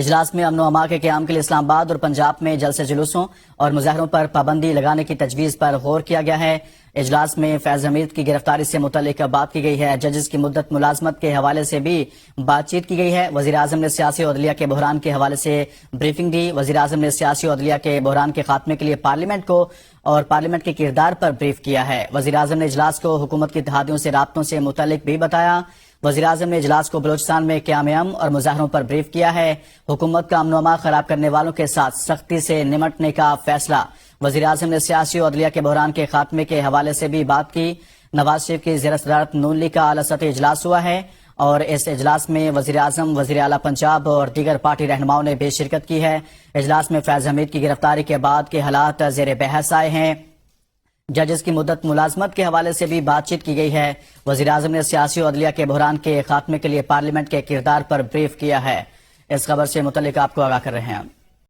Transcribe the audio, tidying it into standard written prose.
اجلاس میں امن و امان کے قیام کے لیے اسلام آباد اور پنجاب میں جلسے جلوسوں اور مظاہروں پر پابندی لگانے کی تجویز پر غور کیا گیا ہے۔ اجلاس میں فیض حمید کی گرفتاری سے متعلق بات کی گئی ہے۔ ججز کی مدت ملازمت کے حوالے سے بھی بات چیت کی گئی ہے۔ وزیر اعظم نے سیاسی عدلیہ کے بحران کے حوالے سے بریفنگ دی۔ وزیر اعظم نے سیاسی عدلیہ کے بحران کے خاتمے کے لیے پارلیمنٹ کو اور پارلیمنٹ کے کردار پر بریف کیا ہے۔ وزیر اعظم نے اجلاس کو حکومت کی اتحادیوں سے رابطوں سے متعلق بھی بتایا۔ وزیر اعظم نے اجلاس کو بلوچستان میں قیام امن اور مظاہروں پر بریف کیا ہے۔ حکومت کا امن و امان خراب کرنے والوں کے ساتھ سختی سے نمٹنے کا فیصلہ۔ وزیر اعظم نے سیاسی عدلیہ کے بحران کے خاتمے کے حوالے سے بھی بات کی۔ نواز شریف کی زیر صدارت نون لیگ کا اعلیٰ سطحی اجلاس ہوا ہے اور اس اجلاس میں وزیر اعظم، وزیر اعلیٰ پنجاب اور دیگر پارٹی رہنماؤں نے بھی شرکت کی ہے۔ اجلاس میں فیض حمید کی گرفتاری کے بعد کے حالات زیر بحث آئے ہیں۔ ججز کی مدت ملازمت کے حوالے سے بھی بات چیت کی گئی ہے۔ وزیر اعظم نے سیاسی عدلیہ کے بحران کے خاتمے کے لیے پارلیمنٹ کے کردار پر بریف کیا ہے۔ اس خبر سے متعلق آپ کو آگاہ کر رہے ہیں۔